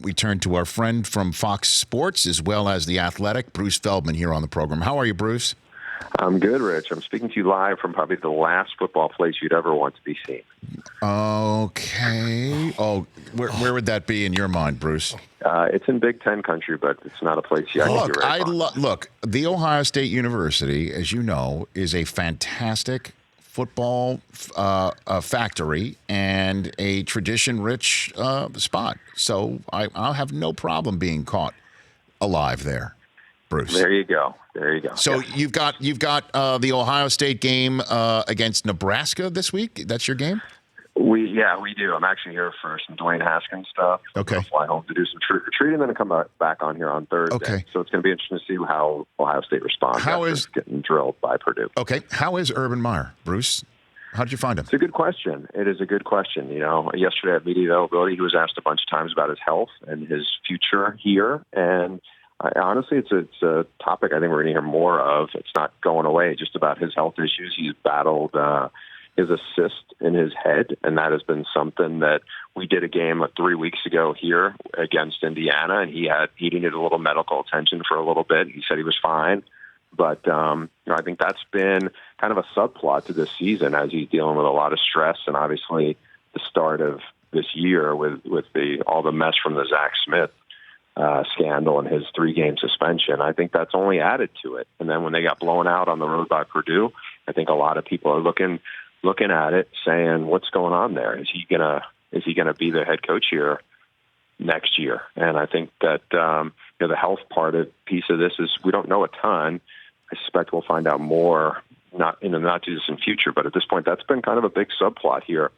We turn to our friend from Fox Sports as well as The Athletic, Bruce Feldman, here on the program. How are you, Bruce? I'm good, Rich. I'm speaking to you live from probably the last football place you'd ever want to be seen. Okay. Oh, where would that be in your mind, Bruce? It's in Big Ten country, but it's not a place you actually Look, The Ohio State University, as you know, is a fantastic football factory and a tradition-rich spot. So I'll have no problem being caught alive there, Bruce. There you go. So you've got the Ohio State game against Nebraska this week. That's your game? We do. I'm actually here for some Dwayne Haskins stuff. Okay. I'll fly home to do some trick or treating, and then come back on here on Thursday. Okay. So it's going to be interesting to see how Ohio State responds after getting drilled by Purdue. Okay. How is Urban Meyer, Bruce? How did you find him? It's a good question. It is a good question. You know, yesterday at media availability, he was asked a bunch of times about his health and his future here, and honestly, it's a topic I think we're going to hear more of. It's not going away. Just about his health issues. He's battled his cyst in his head, and that has been something that we did a game 3 weeks ago here against Indiana, and he needed a little medical attention for a little bit. He said he was fine, but I think that's been kind of a subplot to this season as he's dealing with a lot of stress, and obviously the start of this year with all the mess from the Zach Smith scandal and his 3-game suspension. I think that's only added to it. And then when they got blown out on the road by Purdue, I think a lot of people are looking at it saying, what's going on there? Is he gonna be the head coach here next year? And I think that the health piece of this is we don't know a ton. I suspect we'll find out more not in the not too distant future, but at this point that's been kind of a big subplot here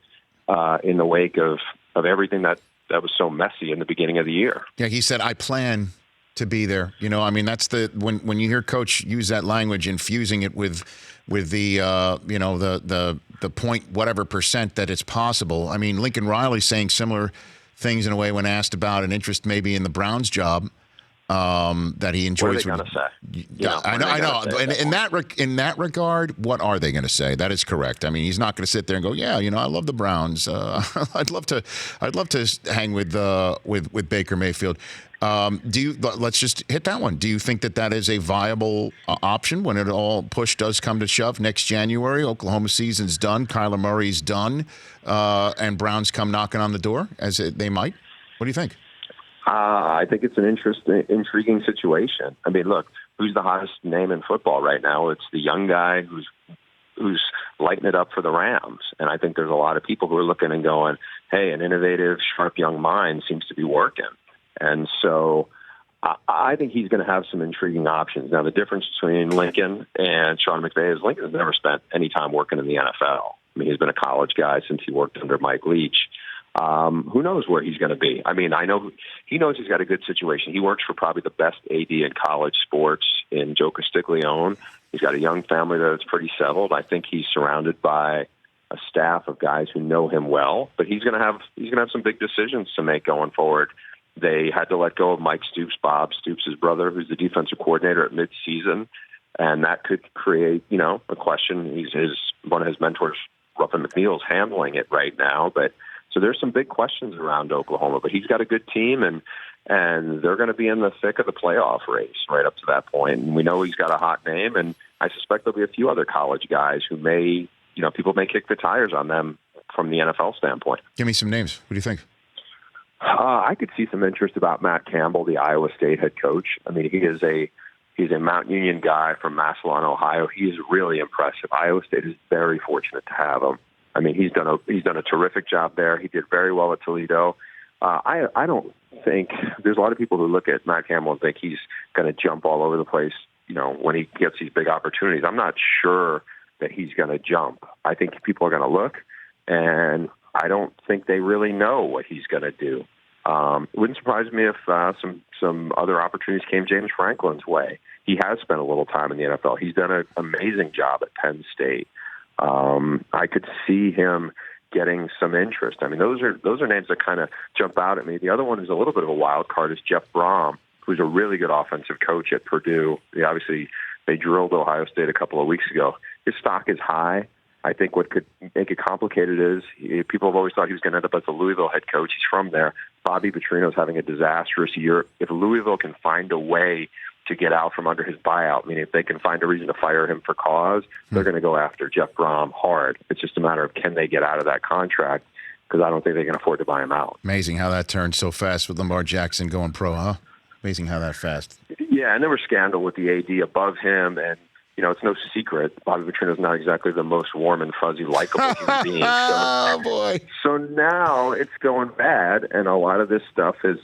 in the wake of everything that was so messy in the beginning of the year. Yeah, he said, I plan to be there. You know, I mean, that's when you hear Coach use that language, infusing it with the the point whatever percent that it's possible. I mean, Lincoln Riley saying similar things in a way when asked about an interest maybe in the Browns job that he enjoys. What are they going to say? Yeah, I know. In that regard, what are they going to say? That is correct. I mean, he's not going to sit there and go, yeah, I love the Browns. I'd love to hang with Baker Mayfield. Let's just hit that one. Do you think that is a viable option when it all push does come to shove next January? Oklahoma season's done. Kyler Murray's done. And Browns come knocking on the door as they might. What do you think? I think it's an intriguing situation. I mean, look, who's the hottest name in football right now? It's the young guy who's lighting it up for the Rams. And I think there's a lot of people who are looking and going, hey, an innovative, sharp young mind seems to be working. And so I think he's going to have some intriguing options. Now, the difference between Lincoln and Sean McVay is Lincoln has never spent any time working in the NFL. I mean, he's been a college guy since he worked under Mike Leach. Who knows where he's going to be? I mean, I know he knows he's got a good situation. He works for probably the best AD in college sports in Joe Castiglione. He's got a young family that's pretty settled. I think he's surrounded by a staff of guys who know him well, but he's going to have some big decisions to make going forward. They had to let go of Mike Stoops, Bob Stoops' brother, who's the defensive coordinator at midseason, and that could create, a question. One of his mentors, Ruffin McNeil's handling it right now, but so there's some big questions around Oklahoma. But he's got a good team, and they're going to be in the thick of the playoff race right up to that point. And we know he's got a hot name, and I suspect there'll be a few other college guys who may, people may kick the tires on them from the NFL standpoint. Give me some names. What do you think? I could see some interest about Matt Campbell, the Iowa State head coach. I mean, he's a Mount Union guy from Massillon, Ohio. He is really impressive. Iowa State is very fortunate to have him. I mean, he's done a terrific job there. He did very well at Toledo. I don't think there's a lot of people who look at Matt Campbell and think he's going to jump all over the place, when he gets these big opportunities. I'm not sure that he's going to jump. I think people are going to look, and I don't think they really know what he's going to do. It wouldn't surprise me if some other opportunities came James Franklin's way. He has spent a little time in the NFL. He's done an amazing job at Penn State. I could see him getting some interest. I mean, those are names that kind of jump out at me. The other one who's a little bit of a wild card is Jeff Brom, who's a really good offensive coach at Purdue. They drilled Ohio State a couple of weeks ago. His stock is high. I think what could make it complicated is people have always thought he was going to end up as a Louisville head coach. He's from there. Bobby Petrino's having a disastrous year. If Louisville can find a way to get out from under his buyout, meaning if they can find a reason to fire him for cause, they're going to go after Jeff Brom hard. It's just a matter of can they get out of that contract, because I don't think they can afford to buy him out. Amazing how that turned so fast with Lamar Jackson going pro, huh? Amazing how that fast. Yeah, and there was scandal with the AD above him, and it's no secret Bobby Petrino's not exactly the most warm and fuzzy, likable human being. Oh, boy. So now it's going bad, and a lot of this stuff is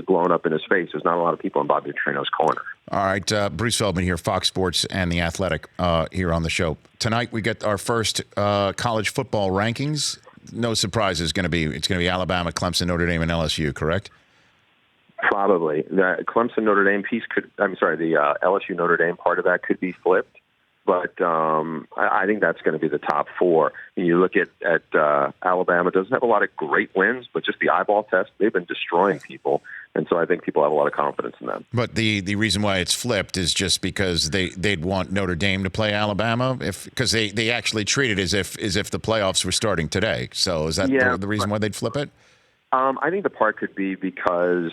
blown up in his face. There's not a lot of people in Bobby Petrino's corner. All right, Bruce Feldman here, Fox Sports and The Athletic here on the show. Tonight we get our first college football rankings. No surprises. It's going to be Alabama, Clemson, Notre Dame, and LSU, correct? Probably. The Clemson Notre Dame piece the LSU Notre Dame part of that could be flipped. But I think that's going to be the top four. And you look at Alabama, doesn't have a lot of great wins, but just the eyeball test, they've been destroying people. And so I think people have a lot of confidence in them. But the reason why it's flipped is just because they'd want Notre Dame to play Alabama, because they actually treat it as if the playoffs were starting today. So is that the reason why they'd flip it? I think the part could be because,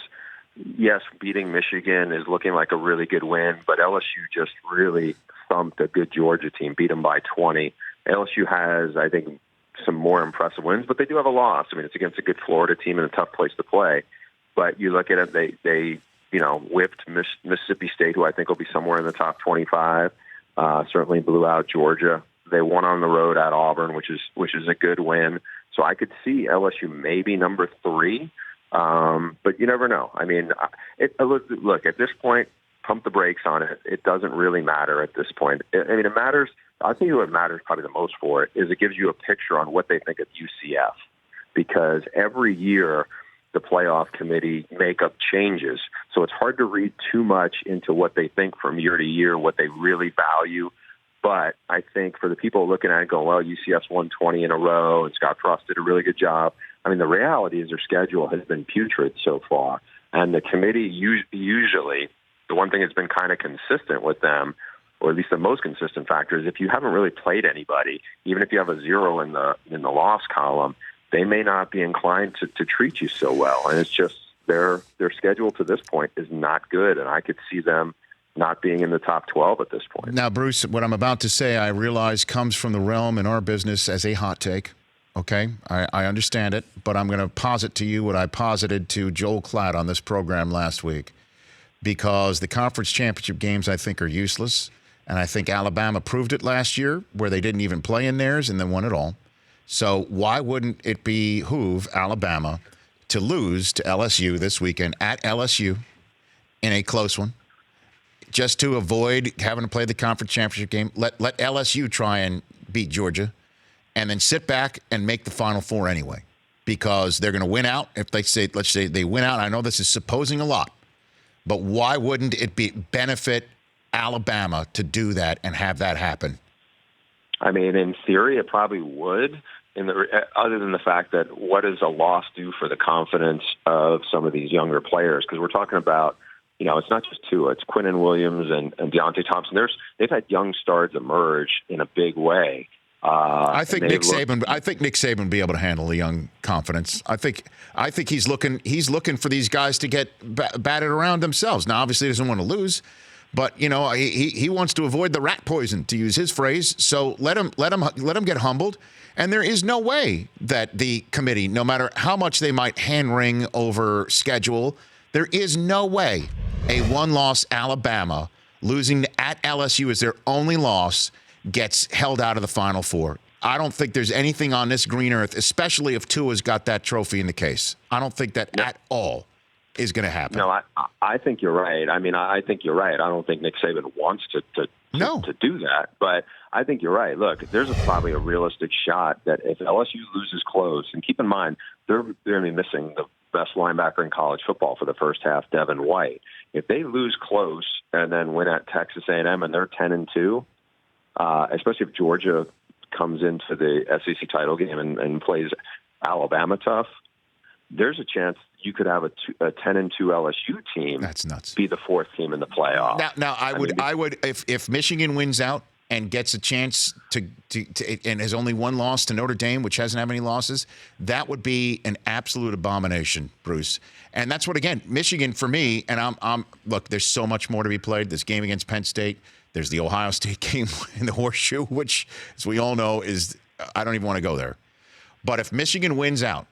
yes, beating Michigan is looking like a really good win, but LSU just really thumped a good Georgia team, beat them by 20. LSU has, I think, some more impressive wins, but they do have a loss. I mean, it's against a good Florida team in a tough place to play. But you look at it, they whipped Mississippi State, who I think will be somewhere in the top 25. Certainly blew out Georgia. They won on the road at Auburn, which is a good win. So I could see LSU maybe number 3, but you never know. I mean, look, at this point, pump the brakes on it. It doesn't really matter at this point. I mean, it matters. I think what matters probably the most for it is it gives you a picture on what they think of UCF, because every year the playoff committee makeup changes. So it's hard to read too much into what they think from year to year, what they really value. But I think for the people looking at it going, well, UCF's won 20 in a row and Scott Frost did a really good job. I mean, the reality is their schedule has been putrid so far. And the committee usually, the one thing that's been kind of consistent with them, or at least the most consistent factor, is if you haven't really played anybody, even if you have a 0 in the loss column, they may not be inclined to treat you so well. And it's just their schedule to this point is not good. And I could see them not being in the top 12 at this point. Now, Bruce, what I'm about to say, I realize comes from the realm in our business as a hot take. Okay, I understand it, but I'm going to posit to you what I posited to Joel Klatt on this program last week, because the conference championship games, I think, are useless. And I think Alabama proved it last year, where they didn't even play in theirs and then won it all. So why wouldn't it behoove Alabama to lose to LSU this weekend at LSU in a close one, just to avoid having to play the conference championship game? Let LSU try and beat Georgia, and then sit back and make the Final Four anyway, because they're going to win out. If let's say they win out, I know this is supposing a lot, but why wouldn't it benefit Alabama to do that and have that happen? I mean, in theory, it probably would. Other than the fact that what does a loss do for the confidence of some of these younger players? Because we're talking about, it's not just Tua, it's Quinnen Williams and Deontay Thompson. They've had young stars emerge in a big way. I think Nick Saban would be able to handle the young confidence. I think he's looking for these guys to get batted around themselves. Now, obviously, he doesn't want to lose, but he wants to avoid the rat poison, to use his phrase. So let him get humbled. And there is no way that the committee, no matter how much they might hand-wring over schedule, there is no way a one-loss Alabama losing at LSU as their only loss gets held out of the Final Four. I don't think there's anything on this green earth, especially if Tua's got that trophy in the case. I don't think that at all is going to happen. No, I think you're right. I mean, I think you're right. I don't think Nick Saban wants to do that, but I think you're right. Look, there's probably a realistic shot that if LSU loses close, and keep in mind, they're going to be missing the best linebacker in college football for the first half, Devin White. If they lose close and then win at Texas A&M and they're 10-2, especially if Georgia comes into the SEC title game and plays Alabama tough, there's a chance you could have a 10-2 LSU team. That's nuts. Be the fourth team in the playoff. Now I would if Michigan wins out and gets a chance to and has only one loss to Notre Dame, which hasn't had any losses, that would be an absolute abomination, Bruce. And that's what, again, Michigan for me, and I'm look, there's so much more to be played. This game against Penn State, there's the Ohio State game in the Horseshoe, which, as we all know, is, I don't even want to go there. But if Michigan wins out,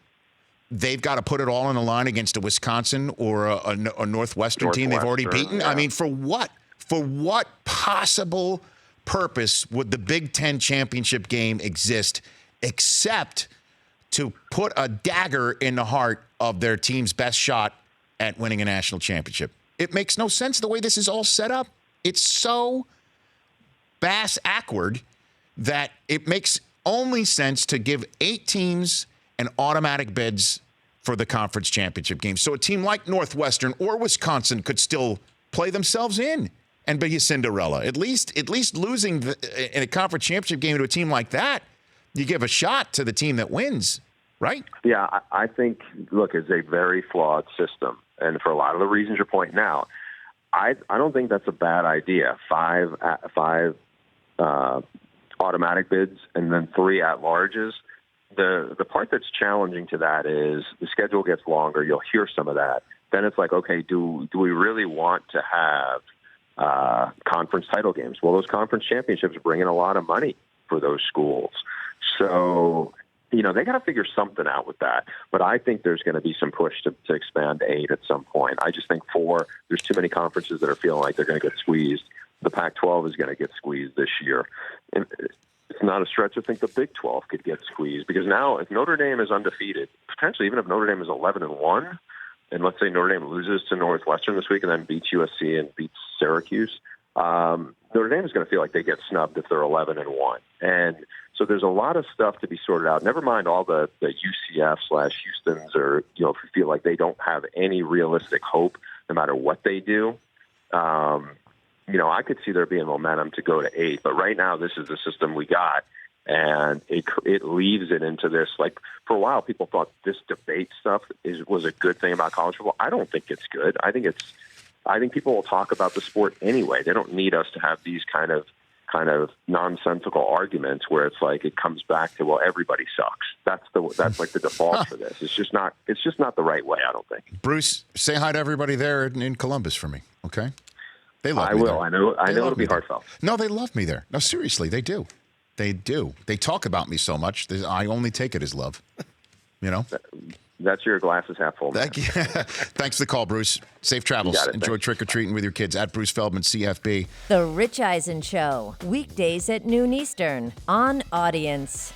they've got to put it all on the line against a Wisconsin or a Northwestern team they've already beaten. Yeah. I mean, for what? For what possible purpose would the Big Ten championship game exist except to put a dagger in the heart of their team's best shot at winning a national championship? It makes no sense the way this is all set up. It's so bass-ackward that it makes only sense to give 8 teams an automatic bids for the conference championship game. So a team like Northwestern or Wisconsin could still play themselves in and be a Cinderella. At least losing in a conference championship game to a team like that, you give a shot to the team that wins, right? Yeah, I think, look, it's a very flawed system. And for a lot of the reasons you're pointing out, I don't think that's a bad idea. Five automatic bids and then 3 at-larges. The part that's challenging to that is the schedule gets longer. You'll hear some of that. Then it's like, okay, do we really want to have conference title games? Well, those conference championships bring in a lot of money for those schools. So, they got to figure something out with that. But I think there's going to be some push to expand to 8 at some point. I just think 4, there's too many conferences that are feeling like they're going to get squeezed. The Pac-12 is going to get squeezed this year. And it's not a stretch to think the Big 12 could get squeezed because now if Notre Dame is undefeated, potentially even if Notre Dame is 11-1, and let's say Notre Dame loses to Northwestern this week and then beats USC and beats Syracuse, Notre Dame is going to feel like they get snubbed if they're 11-1. And so there's a lot of stuff to be sorted out. Never mind all the UCF/Houston's or, if you feel like they don't have any realistic hope no matter what they do. I could see there being momentum to go to 8, but right now this is the system we got, and it leaves it into this. Like for a while, people thought this debate stuff was a good thing about college football. I don't think it's good. I think people will talk about the sport anyway. They don't need us to have these kind of nonsensical arguments where it's like it comes back to, well, everybody sucks. That's like the default for this. It's just not the right way, I don't think. Bruce, say hi to everybody there in Columbus for me, okay? They love me. I will. There. I know it'll be heartfelt. No, they love me there. No, seriously, they do. They do. They talk about me so much. I only take it as love. That's your glasses half full. Thanks for the call, Bruce. Safe travels. Enjoy trick-or-treating with your kids. At Bruce Feldman, CFP. The Rich Eisen Show. Weekdays at noon Eastern on Audience.